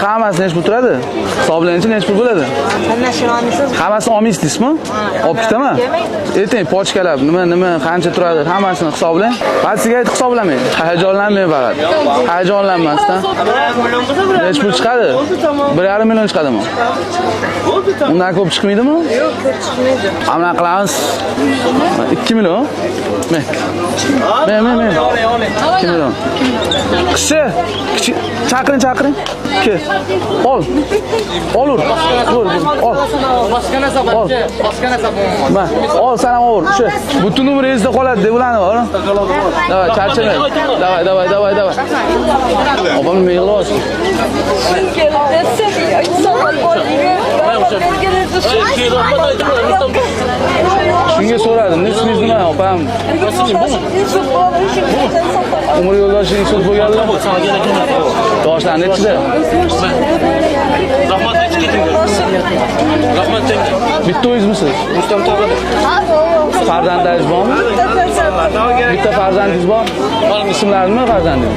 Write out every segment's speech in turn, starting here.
Hammasi necha pul turadi? Hisoblanchi necha pul bo'ladi? Hammasini olmaysiz deysizmi? Olib ketaman. Ayting, pochkalar nima qancha turadi? Hammasini hisoblang. Sizga aytib hisoblamang. Hayajonlanmang faqat. Hayajonlanmasdan. Necha pul chiqadi? 1,5 million chiqadimi? Undan ko'p chiqmaydimi? Yo'q, ko'p chiqmaydi. Ammo qilamiz. 2 million. Men. 2 million. Kishi, chaqiring. Kel. Ol. Olur. Ol. Boshqa narsa bor. Boshqa narsa bor. Ma, ol sana ol. Shu butun umr esda qoladi deb ularni bor. Davay, charchamang. Davay. Opam nima yig'layapsiz? Shunga so'radim. Ismingiz nima, opam? Umr yo'ldoshingiz sud bo'lganmi? Yoshlar nechida? Rahmat aytib keting. Rahmat tengi. Bitta o'zimisiz? Rustam tog'ada. Farzandingiz bormi? Bitta farzandingiz bor? Ismlari nima farzandingiz?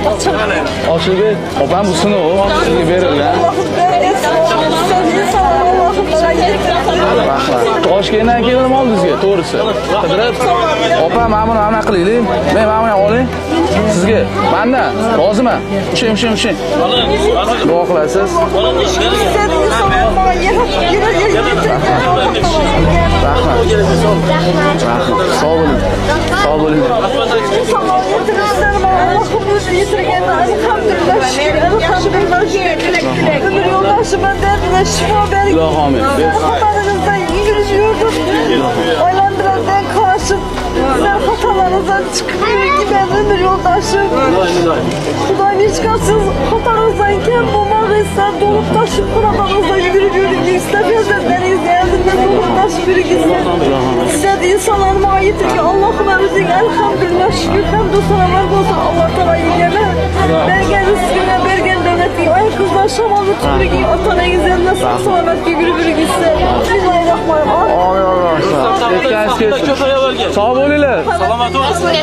Ochilbek. Opam bu sinov sizga berilgan. Toshkentdan keldim oldingizga, to'g'risi. Qidirib, opam mana buni anaqa qilaylik. Men mana buni oling. Sizga manda roziman. Ushing. Duo qilasiz. Rahmat. Sog' bo'ling. Ilohi omin. Oylandırandan karışıp sizler hatalarınızdan çıkıp ben ömür yoldaşım. Kudayım hiç kalsız hatalarınızdan bulmak ister dolup taşıp kuramanızda yürüyüp istemezler beni izleyendinden dolup taşıp biri gitsin. Size de insanlarıma aittir ki Allah'ım emizin elhamdülillah şükür hem de sana var olsun Allah sana iyileme. Bergen rızkına bergen devleti ay kızlar şamalı tübürü giyin atana güzeline sağ salamet gibi biri gitsin. Bismillahirrahmanirrahim. Sog' bo'linglar. Salomat bo'ling.